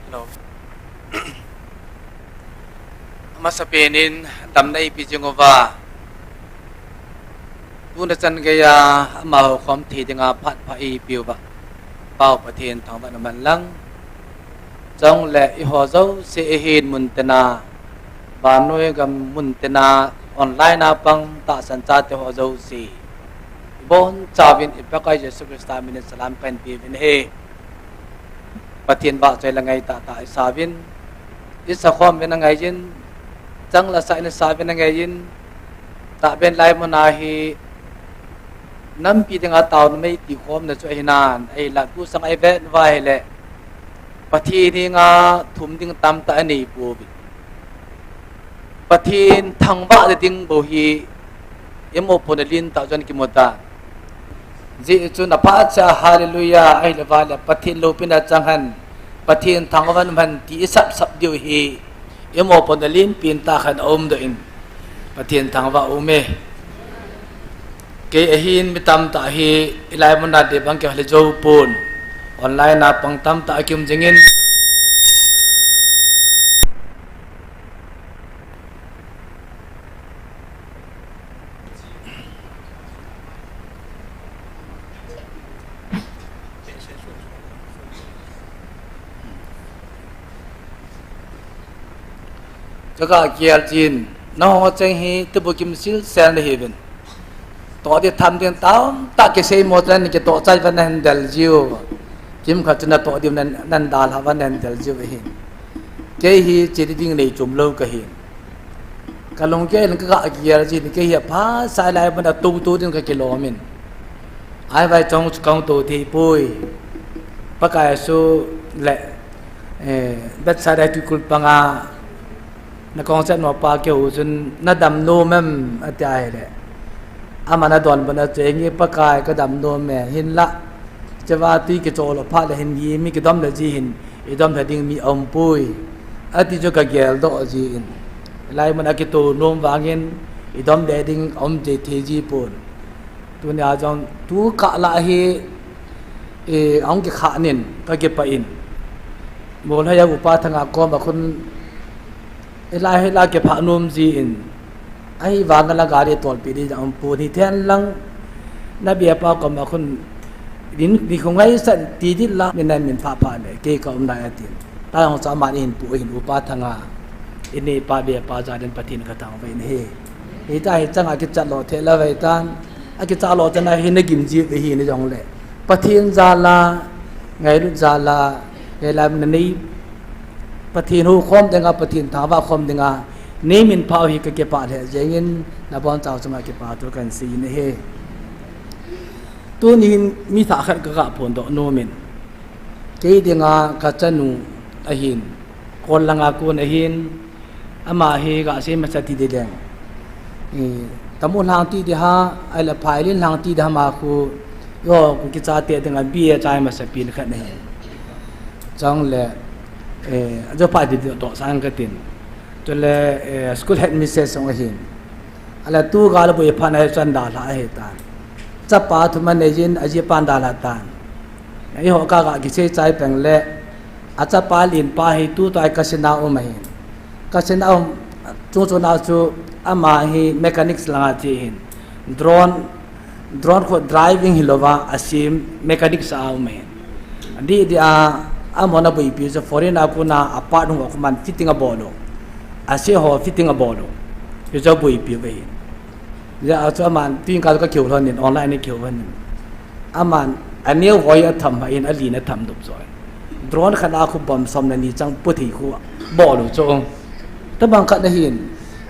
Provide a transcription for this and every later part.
Hello. Masapinin damnai pijungova. Punasan gaya mau kom thi dengan phat phai piu ba. Pau pathen thang ba man lang. Trong le I ho zo se hin muntena. Ba noi gam muntena online na pang ta san cha te ho zo si. Bon chawin ipakai Yesu Krista min salam kan pi vin he. Patien ba chai langai ta sabin isa khom ben ngai jin chang la sai na sabin ngai jin ta ben lai monahi nam pi dinga taw mai ti khom na choi hinan ai la tu sang ai vet vai le pathi ni nga thum ding tam ta ani pu bi pathin thang ba de ding bo hi emo ponalin ta jan ki mota ji chu na pa cha hallelujah ai lawala pathin lo pina changhan pathin thangwan man ti sap sap diu hi emo ponalin pin ta khan om do in pathin thangwa ume ke ahin mitam ta hi ilai mona de bang ke hale jo pun online na pang tam ta akim jingin jaga kial jin no cheng hi tubu kim sil sel ne heaven to de tham den taw ta ke sei mo tan ke to chai van han dal jiu kim kha chna to dim nan dal ha van han dal jiu hi ke hi chi ding nei chum lo ka hi ka long ke ka ga kial jin ke hi pha sai lai ban tu din ka ke lo min ai vai chong kong to thi pui pa ka su le bet sa dai tu kul panga na konsep no pa ke uzun na dam no mem atai le amana don bana chengi pakai ka dam no me hin la chawati ke cholo pha le hin yi mi ke dom le ji hin e dom le ding mi om pui ati jo ka gel do ji in lai mana ke to nom wangin e dom de ding om je the ji pun tu nya jong tu ka la hi e ong ke kha nin ka ke pa in mol ha ya upa thanga ko ba khun ilai la ke pha nom ji in ai wang la gari tol pi di jam pu ni then lang na bia pa ko ma khun din ni khong ai san ti di la min nan min pha pha le ke ka um dai atin ta hong cha ma in pu in upa thanga ini pa bia pa ja den patin ka tang ve ne he ta he changa ki chat lo the la ve tan a ki cha lo chana hi na gim ji ve hi ni jong le pathin za la ngai lu za la he la ni pathin hu khom denga pathin thawa khom denga nemin phao hi ka ke pa le jengin na bon chaw chama ke pa to kan si ne he tu ni mi tha khat ka phon do no min ke denga ka chanu ahin kon langa kun ahin ama he ga se ma sati de den tamu lang ti de ha ala phai lin lang ti da ma khu yo ku ki cha te denga bi e chai ma sa pin khat ne chang le jo pa di do sang ka tin to le school head misses ong hin ala tu ga la bu phan ai chan da la he ta cha pa thu man ne jin aji pan da la ta ai ho ka ga ki se chai peng le a cha pa lin pa hi tu tai ka sina o ma hin ka sina o chu na chu ama hi mechanics la ti hin drone ko driving hilova asim mechanics a o ma hin di dia amona bui pi so foreign akuna apart ho man fitting a bolo ase ho fitting a bolo yo jo bui pi ve ya aso man tin ka ka kyu thon nin online ni kyu van aman aneu hoi a tham in ali na tham dup zoi drone khana khu bom som na ni chang puthi khu bolo chong ta bang khat na hin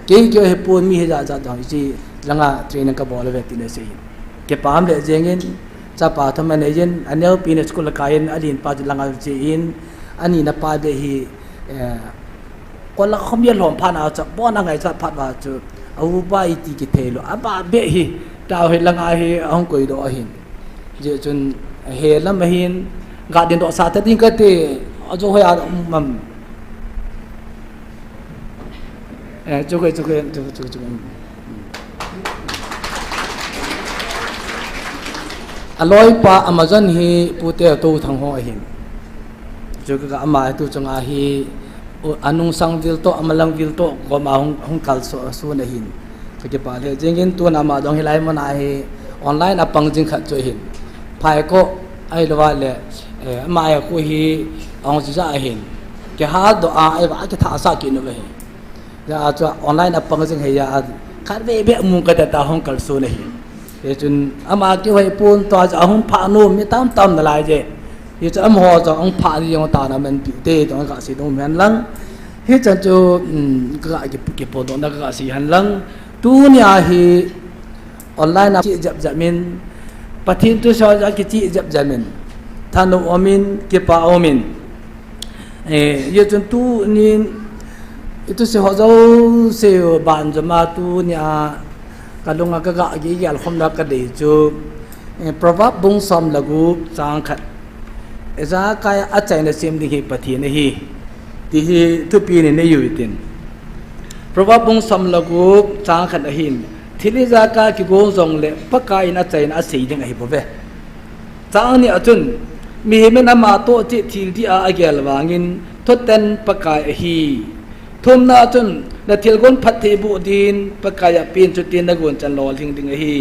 ke he pon mi he ja dang ji langa train ka bolo ve tin se ke pam le jengin cha pa tham ne jen aneu pi ne school ka in alin pa langa ji in ani na pa de hi kon la khom ye lom pha na cha bo na ngai cha phat wa chu au ba I ti ki thelo aba be hi ta he langa hi ong koi do hin je chun he lam hin ga den do sa ta ding ka te ajo ho ya mam chu aloi pa amazon hi pute to thang ho hin juga ama itu cunga hi anung sang vil to amalang vil to ko ma hong kal so na hin ke pa le jengin tu na ma dong hilai mon ai online apang jing khat cho hin phai ko ai lo wa le ama ya ko hi ong ji sa hin ke ha do a ai ba ke tha sa ki no le ya cho online apang jing he ya khat be be mu ka ta hong kal so na hin ye chun ama ki hoi pun to a hong pha no mi tam na lai je ye cha am ho cho ong pha ni yong ta na men pi te to ka si dong men lang he cha cho ka ki po dong da ka si han lang tu nya hi online na chi jap min pathin tu so ja ki chi jap min thanu omin ki pa omin ye chun tu ni itu se ho zo se ban jama tu nya kalunga ka ga gi al khom da ka de chu proverb bung som lagu chang khat eza kai a chai na sim di hi pathi na hi ti hi tu pi ne yu tin proverb bung som lagu chang khat a hin thili za ka ki go zong le pakai na chai na sei ding a hi bo ve chang ni atun mi he men ama to chi thil ti a agel wangin thoten pakai a hi thum na atun na thil gon phat the bu din pakaya pin chu tin na gon chan lo thing ding a hi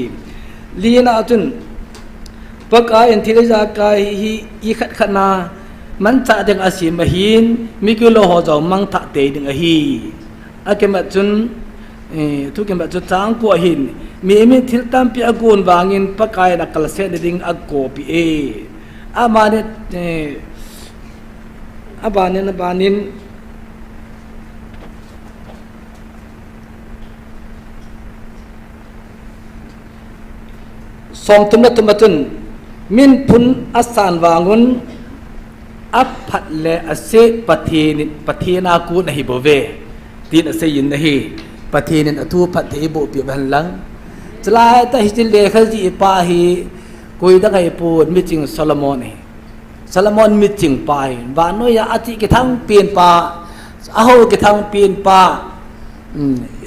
li na atun pakai en thil za ka hi i khat khana man cha ding a si ma hin mi ki lo ho zo mang tha te ding a hi a ke ma chun thu ke ma chu chang ko hin mi thil tam pi agun wangin pakai na kal se ding a ko pi ama ne abanin abanin som tumna tumatun min pun asan wangun aphat le ase pathina ku nahi bove tin ase yin nahi pathinin atu phathe bo pi ban lang chlai ta hitil le khaji pa hi koi da kai pu mi ching solomon mi ching pai wa no ya ati ki thang pin pa aho ki thang pin pa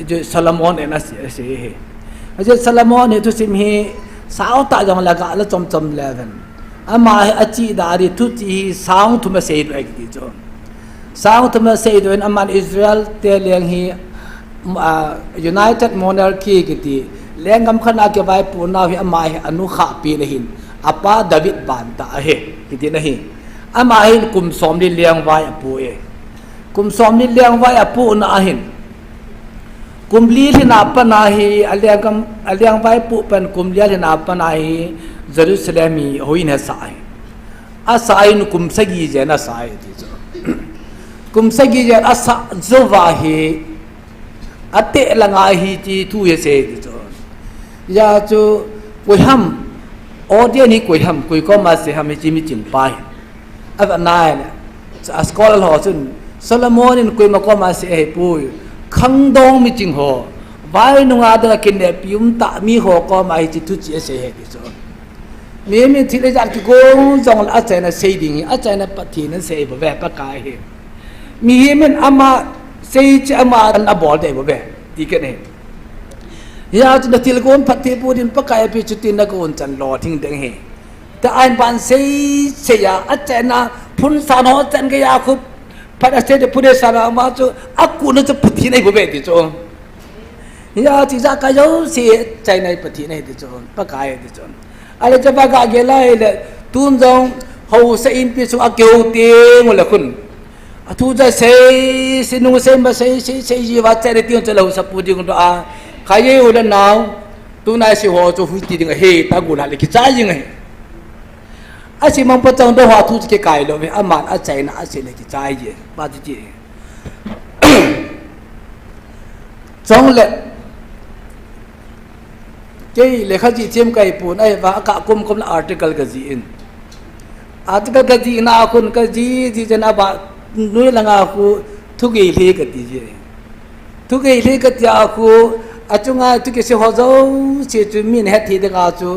je solomon en ase he solomon he tu sim hi sao ta jong la ga la chom leven ama achi da ri thu chi sang thu ma sei do ek ti cho sang thu ma sei do en aman Israel te leng hi United Monarchy ki ti lengam khana ke vai pu na hi ama hi anu kha pi le hin apa David ban ta he ki ti na hi ama hin kum som ni leng vai apu kum som ni leng vai apu na hin kumli hina panahi aliang vai pu pen kumli hina panahi Jerusalem hoin sai asai nu kum sagi je na sai ti jo kum sagi je asa zowahi ate langa hi ti tu ye se ti jo ya chu koi ham odie ni koi ham koi ko ma se ham chi mi chin pai ava nai a scholar ho chun Solomon in koi ma ko ma se he pu khang dong mi ching ho vai nu nga da kin ne pium ta mi ho ko mai chi tu chi se he ti so mi thi le ja ki go jong a cha na sei ding a cha na pathi na sei bo ve pa kai he mi men ama sei chi ama an abol de bo ve ti ke ne ya chu da til gon pathi pu din pa kai pi chu tin na gon chan lo thing deng he ta an ban sei ya a cha na phun sa no chan ke ya khu pada sede pude sana ma chu aku na chu pathi nai bo be ti chu ya ti za ka yo si chai nai pathi nai ti chu pa kai ti chu ale cha ba ga ge lai le tun jong ho se in pi chu a keu ti mo la khun a thu ja sei sinu se ma sei ji wa cha re ti chu lo sa pu di ngon a khai ye u la naw tu nai si ho chu hu ti ding he ta gu la le ki cha yin he asi mang pa chang do ha thu ke kai lo ve aman a chai na asi le ki chai je ba ji chong le ke le kha ji chem kai pun ai wa ka kum la article ka ji in article ka ji na kun ka ji jana ba nui langa ku thu ge le ka ti je thu ge le ka ti a ku achunga tu ke se ho zo che chu min he thi de ga chu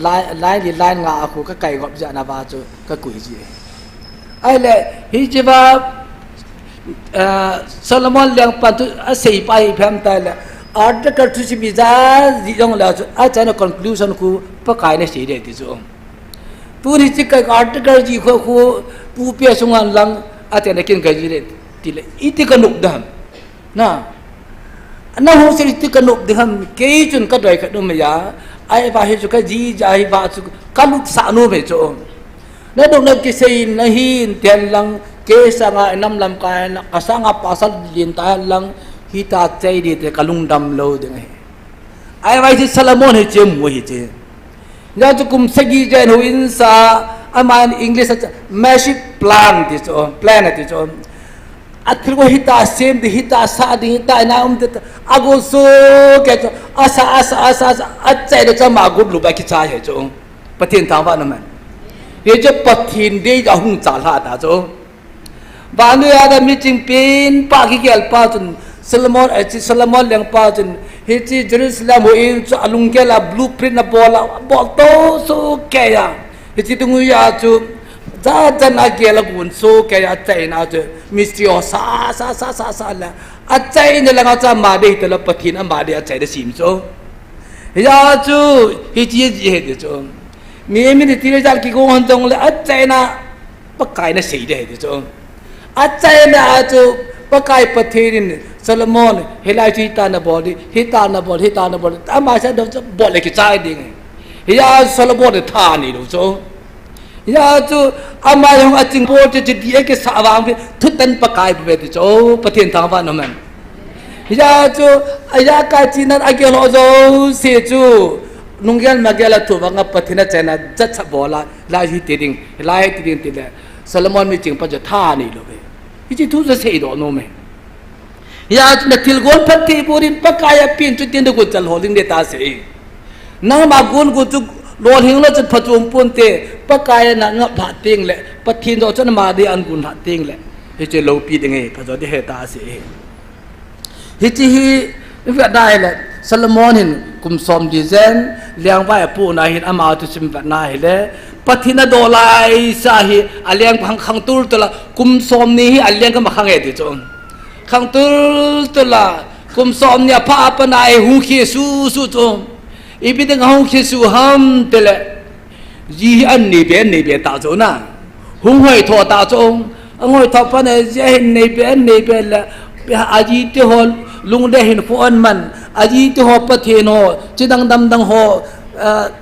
lai nga aku ka kai gop ja na ba chu ka kui ji ai le hi ji ba Solomon liang pa tu a sei pai pham ta le article tu si bi za ji jong la chu a cha na conclusion ku pa kai na sei de ti chu tu ni chi kai article ji khu ปูเปียสงานลังอาจจะได้กินกันจีเลยทีเลยอิติกันนุกดัมนะนั่นหัวสิติกันนุกดัมเกยจนก็ได้กันนุ่มยาไอ้บ้าเหตุก็จีจ่ายบ้าสุกันลุกสานุเบจงนั่นดงนักกิเซนนั่นหินเทียนลังเกสังไอ้น้ำลำกายอาสังอาปัสสลินตายลังฮิตาใจดีแต่กัลุงดำโลดึงไอ้ไว้ที่ซาลามอนให้เจมวยให้เจยาจุกุมสกีเจนหูอินซาอามาในอังกฤษmassive plan ที่จง plan ที่จงอัตโกฮิตาเซมดิฮิตาซาดิฮิตานาอุมเดตอากุโซแกจงอาซาอัจใจเดชมากุดลูบกิจายจงปะเทียนทางว่านั่นมันเดี๋ยวจะปะเทียนได้จะหุ่นจ่าลาดาจงบางเรื่องมีจริงเป็นปากิเกลปาจนซาลามอนเลี้ยงปาจนเฮจิเยรูซาเล็มหัวอินจะอลุงเกลาบลูพรินต์บอลโตโซแกยาเฮจิตุงยาจูจ้าจันอาเกลกุนโซแกยาใจน่าจูมิสติโอซาละอาใจเนี่ยละก็จะมาเดตละปะทินอามาเดอาใจเดซิมโซยาจูเฮจิเฮเดจูมีนี่ทีเรจัลกิโกฮันจงเลยอาใจน่ะปะกายน่ะเสียเดเดจูอาใจน่ะจูปะกายปะทินซาลามอนเฮลายฮิตานาบอดีฮิตานาบอดอามาใช้ดอกจะบอดเลยกิจายดิ่งยาซาลามอนท่านี่ดูโซยาจูอามาอย่างอาจิงโบจะจิตเอกสาวางไปทุตันปะกายไปดูโซปะเทียนทางบ้านนั่นมันยาจูยากาจีนันอาเกลโอโซเสจูนุ่งยันมาเกลตัวว่างปะเทียนเจนะจัดสบอลลายฮิตดิ่งติดเลยซาลามอนมีจริงปะจะท่านี่เลยฮิจิทุจะเสียดอกโนเมยาจนทิลกอลพัดที่ปูรินปะกายปีนจุดเดียนกุจัลโฮลิงเดตาเสียนั่งมากุนกุจุโลหิงแล้วจะผจญปุ่นเตะปะกายนั่งงับหัดติงแหละปะทินโดจนมาเดียนกุนหัดติงแหละเฮจิโลปีดิงผจญที่เฮตาเสียเฮจิฮีนี่ก็ได้แหละซาลามอนหินกุมซอมดิเซนเลี้ยงไว้ปูนายหินอามาตุชิมแบบนายเลยปะทินโดลายสาฮีอาเลี้ยงขังตูร์ตัวละกุมซอมนี้อาเลี้ยงก็มาขังเอติจงขังตุลาคุมสอมเนี่ยพาปนายหุงเขสูจงอีพิธีหุงเขสูฮัมเตละยีอันนี้เป็นตาโจนะหุงหอยทอตาจงหอยทอปนายเจนนี้เป็นละอาจีที่หอลุงได้เห็นฟอนมันอาจีที่หอปะเทนหอจิดังดังหอ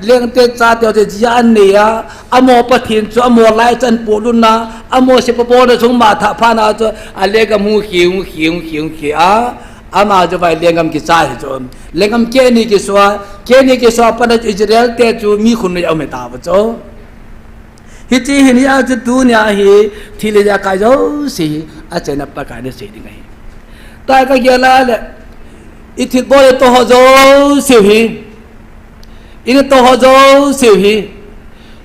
เลี้ยงเตจ่าเดียวจะจีอันนี้อ่ะอโมปะเทียนจ้าอโมไล่จันปูรุนะอโมเสพปอดจงมาถ้าพานาจ้าอาเลี้ยงกับหูเขียวอ่ะอามาจะไปเลี้ยงกับกิจใจจนเลี้ยงกับเกนี่กิสวาปนอิสราเอลเตจูมีคนไม่เอาไม่ตาบจ้าฮิจิฮินี่อาจจะดูเนี่ยฮิที่เลี้ยงกายจ้าสิอาจจะนับประการได้สิยังไงแต่ก็เยอะแล้วอิทธิพลตัวเขาจ้าสิฮิini to hojo sihi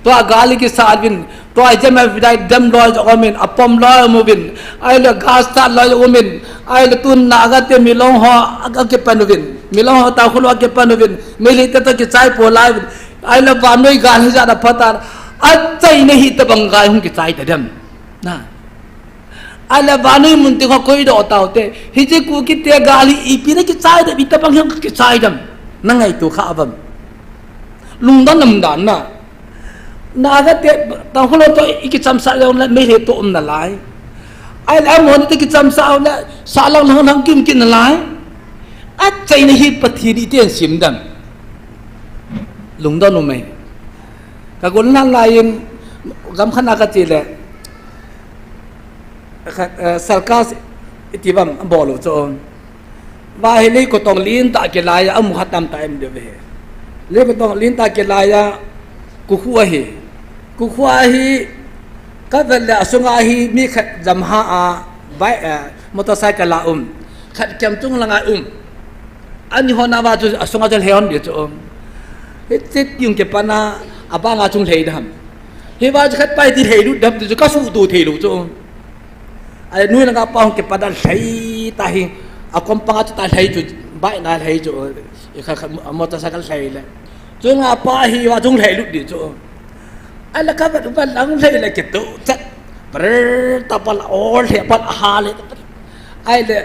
to gali ki sarvin to ajama vidai dam loy omin apom loy mubin ai la gasta loy omin ai la tun naga te milong ho aga ke panuvin milong ho ta khulwa ke panuvin meli ta ke chai polai ai la banoi gal hi jada patar achai nahi ta bangai hum ke chai ta dam na ai la banoi mun te ko koi do ta hote hi je ku ki te gali ipi na ke chai da bi ta bang ke chai dam nangai tu kha abamลุงด้านน้ำด่านน่ะนาก็เตะตอนเขาเราตัวอีกจำสาวแล้วไม่เห็นตัวนั่นหลายไอ้แล้วมันที่จำสาวแล้วสาวเราทั้งกินนั่นหลายอัดใจในฮิปทีดีเตียนสิมดันลุงด้านนู้นไหมกับคนนั่นลายกำขนาดกันจีแหละสารกัสที่บ้านบอกลูกโจนว่าเฮลิก็ต้องลิ้นตาเกลายเอามุขตามตายมันเดียวเรียกต้องลิ้นตาเกลายกุขวาฮีก็เวลาสุงาฮีมีขัดจำหาใบมอเตอร์ไซค์กันละขัดจำจุงละไงอันนี้หัวหน้าว่าจุสุงาจะเลี้ยงเดี๋ยวจุเฮ็ดจิตยุ่งเก็บปนาอาบ้างอาจุงเลี้ยดำเฮ้ยว่าจะขัดไปที่เลี้ยดูดำจะก็สู้ตัวเลี้ยดูจุไอ้นู่นนะครับป้องเก็บปนาเลี้ยตาฮีอาคมปังอาจุตาเลี้ยจุใบนาเลี้ยจุมอเตอร์ไซค์เลี้ยเลยจุงอาป้าฮีว่าจุงเลี้ยดูดิจุไอ้ละครับว่าหลังเลี้ยเลยเก็บตัวจัดปรึตาปลาโอเลี้ยปลาหาเลยไอ้เลย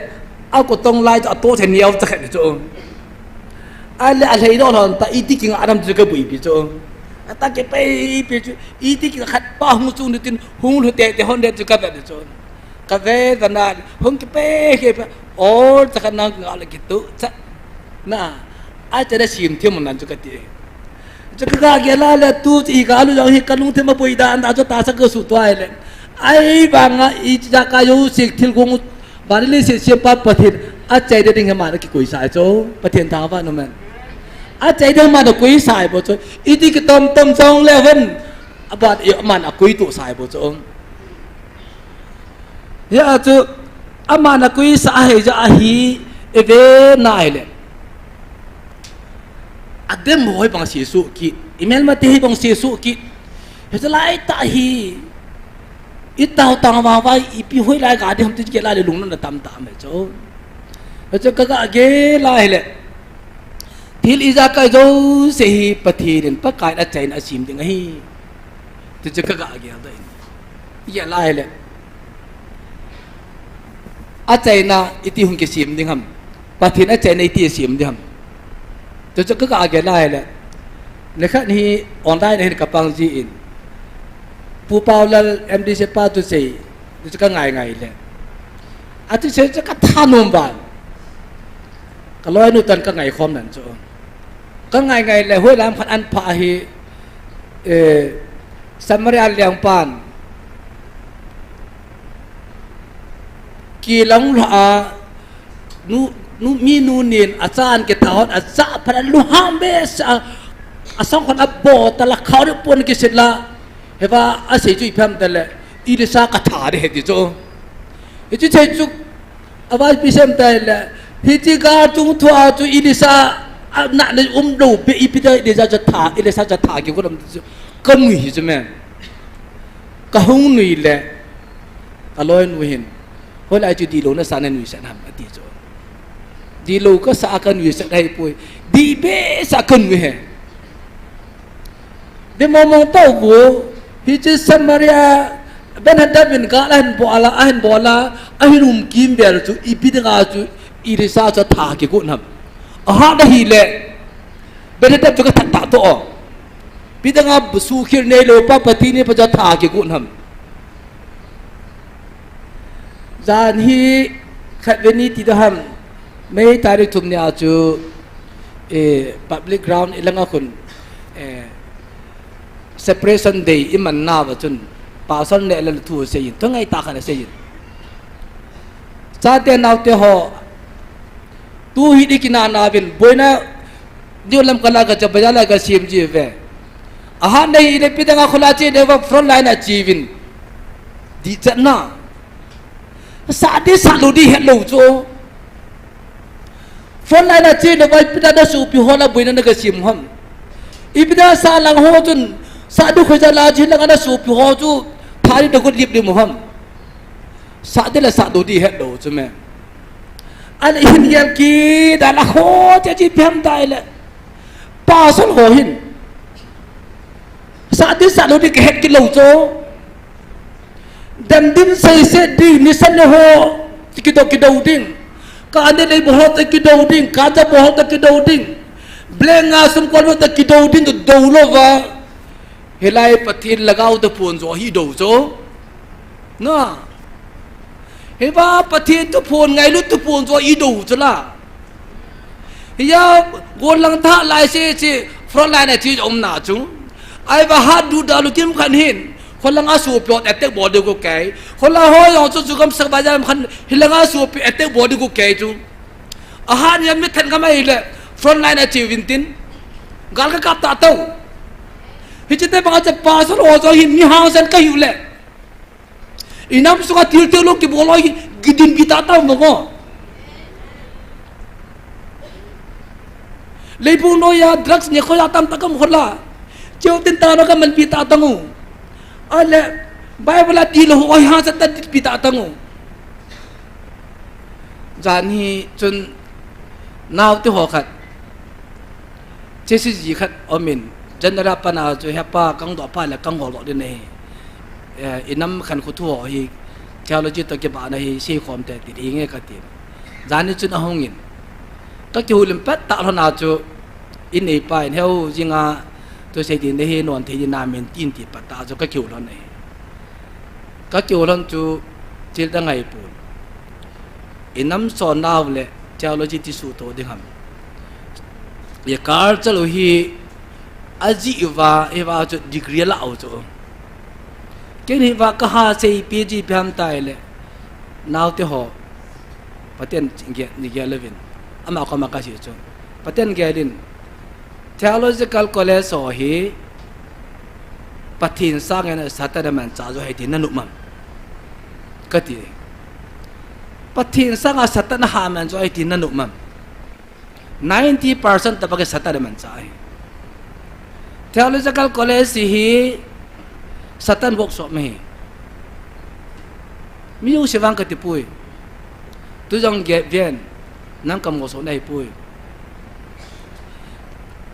เอาก็ต้องไล่ตัวตัวเทียนจะเห็นจุไอ้เลยอะไรโดนแต่อีที่กินอาดัมจะก็บุยปีจุ ta cái pe ý thì cái khát bao hung chung tin hung lu te hon de ka ba de chon ka ve dana hung cái pe cái or ta kan nang ala gitu na a cha da sim thiam man chu ka ti chu ka ga la la tu i ga lu jong hi kanung the ma poi da an da cho ta sa ka su toai le ai banga i cha ka yo sik thil gong ba le se pa pathin a chai de ding ma na ki koi sai cho pathin ta ba no man a chai de ma da koi sai bo cho i ti ki tom song le ven a ba i man a koi tu sai bo cho ya chu a ma na koi sa he ja hi e ve na le a dem mo bang si su ki email ma te bang si su ki he ja lai ta hi ít tao tao vào vai ít bị hối lại cả đi không thích cái lại để lúng nó tạm tạm vậy chỗ cho các cái lại lệ thì lý ra cái dấu sẽ bắt thì đến bắt cái đã chạy đã xìm thì ngay thì cho các cái đấy vậy lại lệ à chạy na ít thì không cái xìm thì hầm bắt thì đã chạy na ít thì xìm thì hầm cho các cái lại lệ nếu khác thì online này các bạn gì in pu pau la MD se pa tu sei tu ka ngai le atu se ka thanom ban ka loi nu tan ka ngai khom nan cho ka ngai le hoi lam khan an pha hi samaria liang pan ki long la nu mi nu nin achan ke taot acha phan lu ham be a song khan abo ta la khaw de pon ki sit la he ba a sei chu pham ta le I de sa ka tha de he ti cho he chu chei chu a ba pi sem ta le hi chi ga chu thua chu I de sa na le do pe I pi de sa cha tha I de sa cha tha ki ko lam ka ngui hi chu men ka hung nui le ka loi nu hin ho lai chu di lo na sa na nui sa nam a ti cho di lo ka sa ka nui sa dai pui di be sa ka nui he de mo tau bu hi chi Samaria ben hada bin ka lan bo ala ahinum kim ber chu I pi de ga chu I de sa cha tha ki ko nam a ha da hi le ben hada chu ka ta to pi de ga su khir ne lo pa pati ne pa cha tha ki ko nam zan hi khat veni ti da ham mai tarik thum ne a chu public ground ilanga khun separation day iman na ba chun pa son le la thu se yin to ngai ta khan se yin cha te naw te ho tu hi dikina na bin boina diolam kala ka chabajala ka sim ji ve aha nei le pidanga khula che de front line achievin di chana sa de sa lu di het lo cho front line achieve de vai pidada su pi hola boina na ka sim ham ibida sa lang ho chun sa du khoja la jin lang ana su pi ho chu thari de ko lip de mo ham sa de la sa du di het lo chu me an hin yal ki da la ho cha ji pham dai le pa sol ho hin sa de sa du di ke het ki lo cho dan din sai se di ni san ho ki do ding ka ande le bo ho ta ki do ding ka ta bo ho ta ki do ding blenga sum ko ta ki do ding do lo wa helai pathin lagao ta pon zo hi do zo na he ba pathin tu pon ngai lu tu pon zo I do cho la ya gon lang tha lai se front line chi om na chu ai ba ha du da lu kim khan hinคนละงาสูบปลดแอตเทกบอดีกูแก่คนละห้อยองจุกำสักบาจามคันฮิละงาสูบแอตเทกบอดีกูแก่จูอาหารยังไม่ทันก็ไม่เลยฟรอนไลน์อาชีวินตินกาลก็กลับตาเต้าฮิจิตเต้บังอาจจะปาสโลจอหินมีหางเส้นก็อยู่แหละอีน้ำสุกทิลเตลูกที่บอกเลยกิดินกิตาเต้ามั้งเลยพูดน้อยดรักส์เนี่ยเขาจะทำตะกำคนละเจ้าตินตาเราก็มันปีตาตั้งอะไรใบเวลาดีเราโอ้ยหาสัตว์ปีตาตั้งจานนี้จนนาวที่หัวขัดเจสิจีขัดอมินจันทราปนาจะให้ป้ากังดอกป้าและกังหัวหลอดนี่อิน้ำขันขุทั่วอีกเจ้าเราจิตตะเก็บอะไรซีความแต่ติดเองก็ติดจานนี้จนเอาหงินก็จะหุ่นเป็ดตาเราหนาจูอินเอไปเท่าจิงา ตัวใช้ดินได้เฮนอนเทยินาเมนตินติปตาจะก็เกี่ยวล้นเองก็เกี่ยวล้นจูจิตตั้งไงปูนอิน้ำสอนดาวเลยเจ้าโลจิติสูโตดิฮัมยาการจะลุฮีอาจิอีวาจุดดีกรีละเอาจูเกี่ยนี่ว่าก็หาเซปีจีพิมตายเลยนาวเตหอปะเต็นเกียนี่เกียเลวินอามาก็มากัสจูปะเต็นเกียดินtheological college so hi pathin sang ena sataraman cha jo hai tin nanu mam kati pathin sang a satana ha man jo hai tin nanu mam 90% tapake sataraman cha hai theological college hi satan workshop me mi u sewang kati pui tu jong ge vien nam kam go so nai pui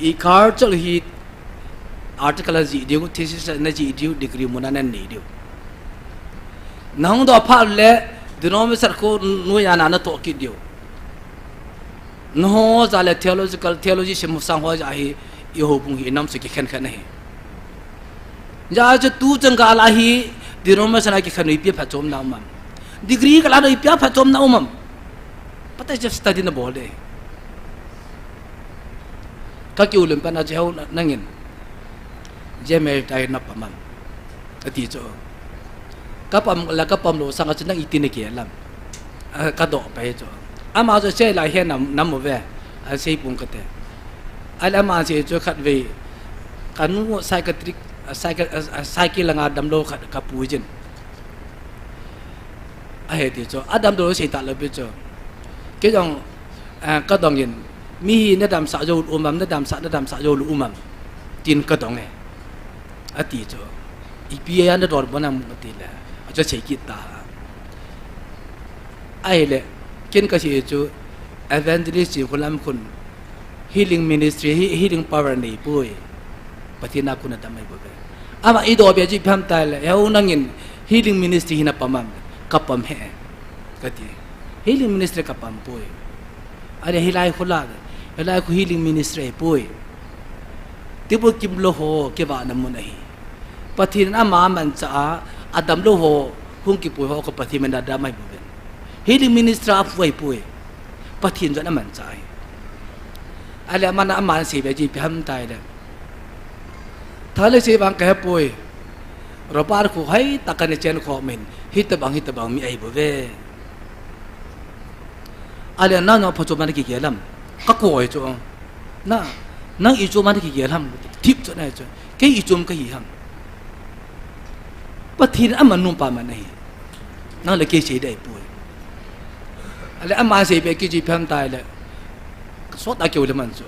อีคาร์จลฮีอาร์ติเคิลจีดิวทีสิสนจีดิวดีกรีมุนันนี่ดิวน้องดอพัลเล่ดิโนมิสัร์โคนุยานานะโตกิดิวน้องจะเล่เทโอโลจีชิมุสังหัวใจอีโฮบุงฮีน้ำสุกิขันขันนี่จะจะตูจังกาลาฮีดิโนมิสันกิขันอีเปียพัดจอมน้ำมันดีกรีก็ลาดอีเปียพัดจอมน้ำมันปัตตาจะสตัดดินบอลเลยก็คิวลืมปันอาเจ้านั่งเงินเจเมลไทยนับประมาณอดีตจ้ะก็ปั๊มแล้วก็ปั๊มโลสังกัดนั่งอีตินเกียร์ลำก็ดอกไปจ้ะอามาจะเชื่อหลายเห็นน้ำมือเว้อาเชื่อปุ่งกันแต่อามาเชื่อจ้ะขัดเวกันนู้ไซค์ทริกไซค์ลังอาดัมโลขัดกับปูจินเฮ้ยจ้ะอาดัมโลเสียตาเลยจ้ะก็ยังก็ต้องเงินมีนัดดำสะโยลอุมัมนัดดำสะโยลอุมัมจินก็ต้องไงอดีตจ้ะอีพีอันนั้นโดนบ้านมุติละอาจจะใช้กีตาร์ไอ้เล่กินก็ใช่จ้ะ evangelist คนละคน healing ministry healing power นี่ป่วยปฏิณาคุณธรรมไม่ป่วยอามาอีดอเบียจีพิมพ์ตายเลยเอานั่งยิน healing ministry น่ะปั๊มกับปั๊มแห่ก็ดี healing ministry กับปั๊มป่วยอะไรฮิลายคนละฮิลายคุ healing ministry ป่วยที่บุกิมโลโหเก็บานมุนัยปฏิณามามันจะอาดัมโลโหหุ่นกิป่วยเขาก็ปฏิมันดาไม่ป่วย healing ministry ป่วยปฏิณามันจะอะไรมันอามาเสียไปจีพิมพ์ตายเลยถ้าเลยเสียบางแก่ป่วยเราปาร์คุให้ตะกันเจนขอมินฮิตบังมีไอ้บ่เวอะไรนั่นเนาะพอจบมันกี่เกี่ยลำก็กลัวจ้ะนั่งอีจบมันกี่เกี่ยลำทิพย์จ้ะเนี่ยจ้ะแค่อีจบก็ยี่ห้ำปะทีนั้นมันนุ่มปามันนี่นั่นเลยแค่เสียได้ป่วยอะไรมาเสียไปกี่จีพันตายเลยสวดตะเกียวเลยมันจ้ะ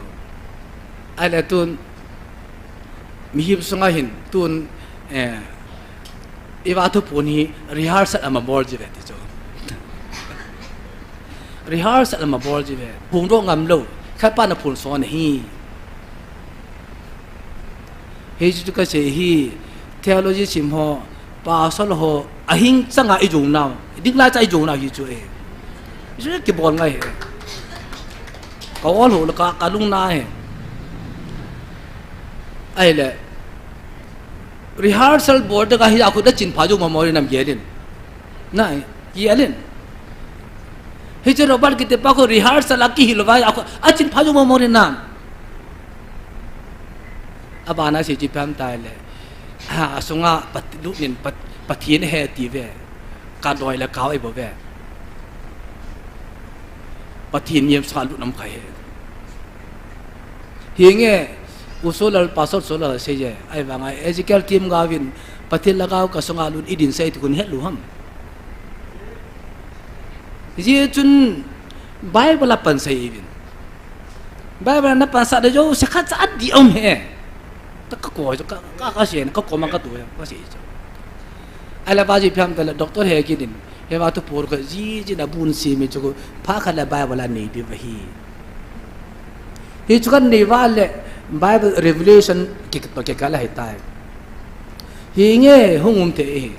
อะไรตุนมีฮิบสงฆ์เห็นตุนอีว่าทุกผู้นี้rehearsal มาบอลจีเวติจ้ะrehearsal มาบอลจีเวพุงโรงงามโลแค่ป้านพูนสอนฮีเฮจุก็เสียฮีเทโอโลจีชิมฮอปาสโลฮออาหิงสังหาอีจุงนาวดิ้งลาใจจุงนาวฮีจุเอจุเก็บบอลไงก็ว่าโหแล้วก็การลุงนาไอ้แหละ rehearsal board ก็ให้aku dah cin paju memori nam yelin nah yelin hijau robar kita pakai rehearsal lagi hilwai aku cin paju memori nam abana si jipam tai le sunga patilu nin patien he ti ve ka doi la kau ai bo ve patien yem salu nam khai hinge usulal pasal solar saja ai bangai ethical team gawin patil lagaw ka songalun idin sa itukun helu ham ji chun bible pan sai ibin bible na pan sa jo sakhat sa di om he ta ko ka sen ka ko man ka tu ka si ala baji pham ta doctor he kidin he ba to por ka ji na bun si me jo pha khala bible ni bi hi hi chukan ni wale Bible Revelation kikit pagkakala hitay. Hinge hungum te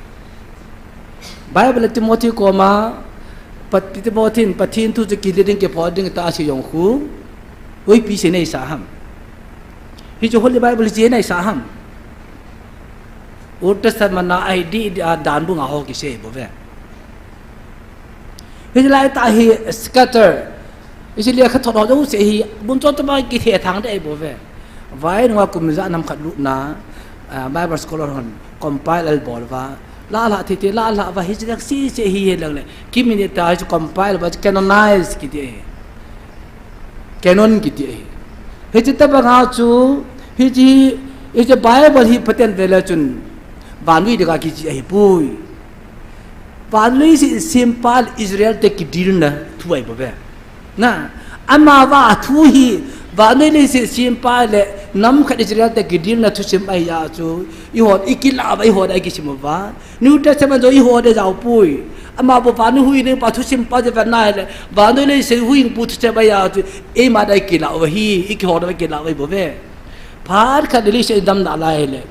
Bible Timothy koma Timothy patin tu kiliding ke poding ta si yong khu oi pi sinay saham. hi chu Holy Bible je nai sa ham Old Testament na ai di dan bu nga ho ki se bo ve hi lai ta hi scatter isilia kha thod ho se hi bun chon ta ba ki the thang de bo ve vai nga kum za nam khat lu na Bible scholar hon compile al bol va la thi la va hi jak si se hi lang le ki minute ta ju compile ba canonize ki de canon ki de he chita ba nga chu hi ji e je Bible hi paten vela chun ban wi de ka ki ji ai pui ban wi si simple Israel te ki dir na thuai ba ve na ama wa thu hi ban wi si simple le nam khat Israel te ki dir na thu sim ai ya chu I hot ikila ba I hot ai ki sim ba New Testament jo I hot de jau pui ama bo ban hui ne pa thu sim pa je va na le ban wi se hui pu thu che ba ya chu e ma dai ki la wa hi ik hot ba ki la ba bo ve phar khat li se dam na la le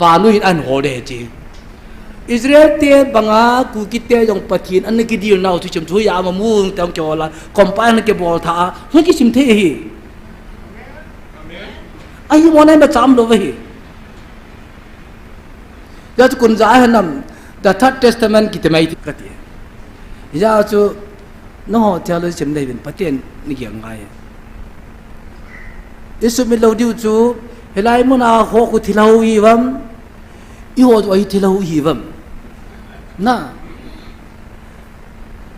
ban wi an ho de ji Israel te banga ku ki te jong pathin an ki dir na thu sim thu ya ma mu tang cho la compile ke bol tha hu ki sim the hi ai mo nai ba cham lo hi ya chu kun za hanam the Third Testament ki te mai ka ti ya chu no ho tia lo sim dai bin patien ni gyang ngai isu mi lo diu chu helai mo na ho ku thilau hi wam I ho jo hi thilau hi wam na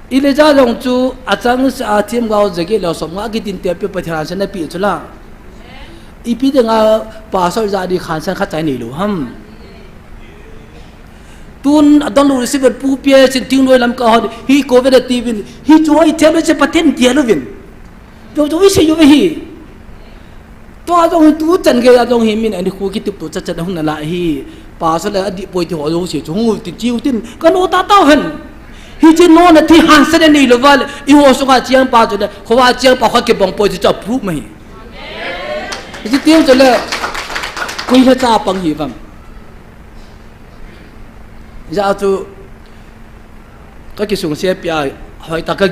ile ja jong chu achang sa thim gao jage lo som nga ki tin te pe pathian san na pi chula ipi de nga pa so ja di khan san kha chai ni lu ham tun adon lu si ber pu pie sin ting loi lam ka ho hi ko ve de ti vin hi chu ai the be se paten dia lo vin jo jo se yo hi to jong tu chan ge ya jong hi min ani khu ki tip tu cha cha hung na la hi pa so la adi poi ti ho jo se chu ngu ti chiu tin ka no ta ta han hi chi no na thi han sa de ni lo wal I ho so ga chiang pa jo de ho wa chiang pa kha ke bong poi ti cha proof mai ji tiang jo le kui la cha pang hi vam ja tu ka ki sung se pya hoi ta ka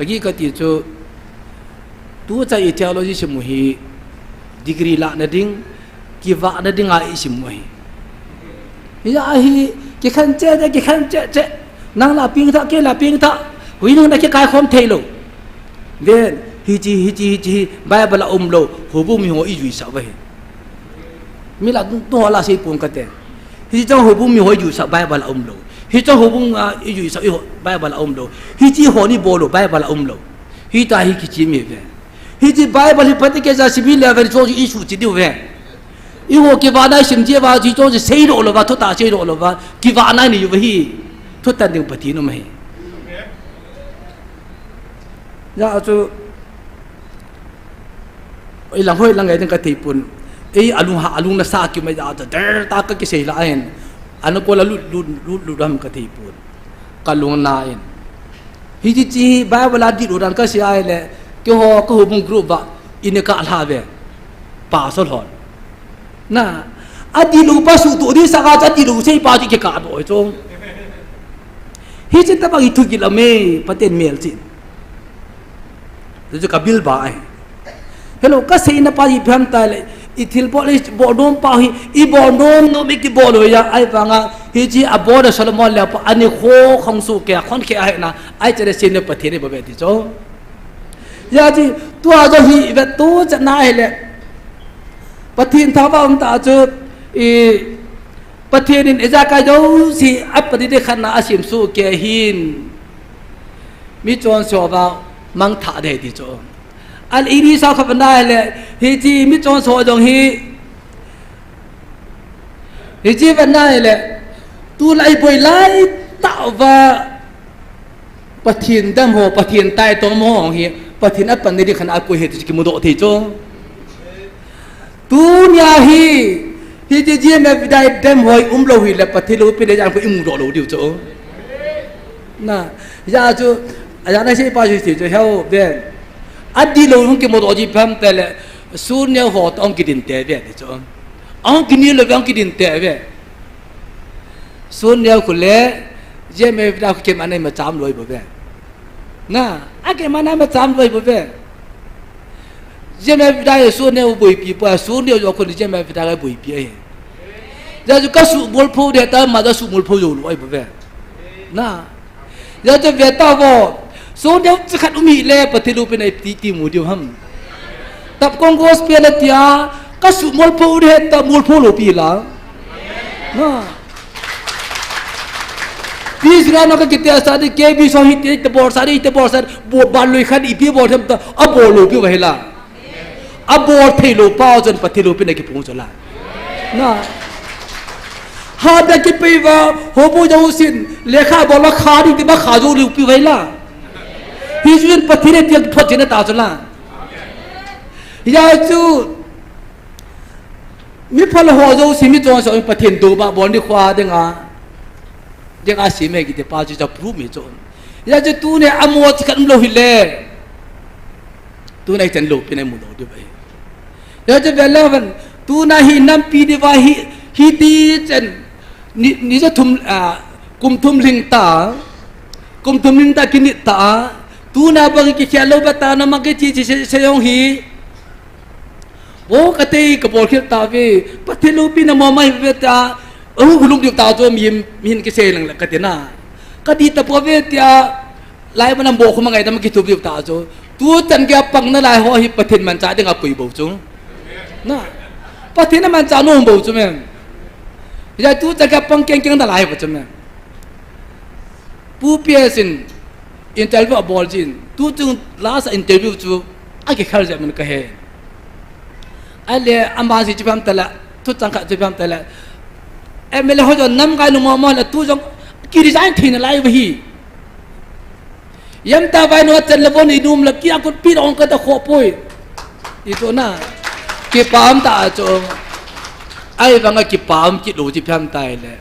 gi ka ti chu tu cha I theology se mu hi degree la na ding ki va na ding a I sim mu hi ya hi ki khan che nang la ping tha ke la ping tha hui nang na ke kai khom thei lo then hi chi Bible la lo ho bu mi ho I ju sa ba hi mi la to la se pun ka te hi chang ho bu mi ho ju sa Bible la lo hi chang ho bu I ju sa Bible la lo hi chi ho ni bo lo Bible la lo hi ta hi ki chi mi ve hi chi Bible hi pati ke za sibil level cho I su chi diu ve I ho ke va dai sim je va chi cho sei ro lo va tho ta sei ro lo va ki va na ni yu hi tho tan ding pati no mai ya chu ai lang hoi lang ai ding ka ti pun ei alung na sa ki mai da der ta ka ki sei la en anu ko la lu dam ka ti pun ka lung na en hi chi Bible la di ru dan ka si ai le ke ho ko bung group ba in ka la ve pa so hon na adi lu pa su tu di sa ga cha di lu sei pa ji ke ka do chong hi chen ta ba gi thu ki la me paten mel chin ju ka bil ba ai hello ka sei na pa ji pham ta le I thil bo le bo dom pa hi I bo dom no mi ki bo lo ya ai pa nga hi ji a bo da Solomon le pa ani kho khong su ke khon ke ai na ai che sin ne pa thi ne ba be ti cho ya ji tu a jo hi ve tu cha na ai le pathin tha ba ta chu I pathin in eja ka jo si ap pa di de khan na asim su ke hin mi chon so ba mang tha de ti cho al iri sa kha ban dai le hi ji mi chon so jong hi ji ban dai le tu lai boi lai ta wa pathin dam ho pathin tai to mo hi pathin ap pan ni khan a ko he ti ki mu do thi cho tu nya hi ji me dai dam hoi lo hi le pathin lo pe de jang ko im do lo diu cho na ya chu aya na se pa ju ti cho heo ben adi lo hung ke mo do ji pham te le sun ne ho tong ki din te ve de cho ang ki ni le bang ki din te ve sun ne ko le je me da ke ma nai ma cham loi bo ve na a ke ma na ma cham loi bo ve เจมส์ได้ส่วนเนี่ยบุยปีป่ะส่วนเดียวคนเจมส์ได้บุยปีเองจะจะก็สุบุลพูเดต้ามาจะสุบุลพูอยู่ไอ้บุเวน่ะจะเวต้าว่าส่วนเดียวจะขัดอุมีเล่ปฏิรูปเป็นไอ้ตีมูเดียวฮัมตับกงโกสเปียนเตียก็สุบุลพูเดต้าบุลพูลูปีละน่ะพี่สิรานักกิจการสาธิตเก็บวิศวหิตตบอร์สาธิตบอร์สาบวบาลุยขันอีพีบอร์ทำตัวอบอลูปีวะเฮล่าอบอร์เทลูป้าจนปฏิรูปเป็นไอ้กิจพงศ์จละน่ะหาได้กิจไปว่าหัวผู้เจ้าสินเลขาบอกว่าขาดีที่บ้าขาจูลูปีวะเฮล่าพี่จุนปฏิรูปยังพอเจนตาจละยาจูมีพลหัวเจ้าสิมีจงสอนปฏิรูปบ้าบอลดีกว่าเด้งอ่ะยังอาศัยไม่กี่เดือนป้าจะพรูมิจนอยากจะตัวเนี่ยอมวดกันโลหิเลตัวไหนจันโลเป็นไอ้มุดเอาด้วยไปอยากจะเวลาวันตัวน่ะหินน้ำปีดีว่าฮิดีจันนี่จะทุ่มกุมทุ่มลิงตากุมทุ่มลิงตากินิตาตัวน่ะบางทีเขียนโลบตานะมังเกจีเสียงฮีโอ้กติกบอลเขียนตาวีปฏิรูปนี่นะมอไม่เวตาคุณลุงเดียวตาตัวมีนกิเซลังละกันนะก็ดีแต่พอเวทีไล่มันนำโบกมาไงแต่มันกิตุบเดียวตาตัวจันแกปังนั่นไล่หัวหิปฏิมันจ่าเด้งอาปุยโบจุงนะปฏินั้นมันจ่านุ่มโบจุงมั้งยายตัวจันแกปังเก่งนั่นไล่โบจุงมั้งผู้เพียสินอินเทอร์วิวบอลจินตัวจึงลาสอินเทอร์วิวจูไอ้แค่ข้าจะมันก็เห็นไอ้เล่อัมบาสิจิพัมตะละทุจังขะจิพัมตะละเอ็มเลหจนน้ำกายนุ่มมอละตู้จงกิริจายทิ้งอะไรวะฮียัมตาไปนวดจันละบนอีนุ่มละกี้กุดปีรองก็ตะขบปุยอีตัวน่ะกีปามตาจงไอ้บางกีปามจิตดูจิพยามตายเลย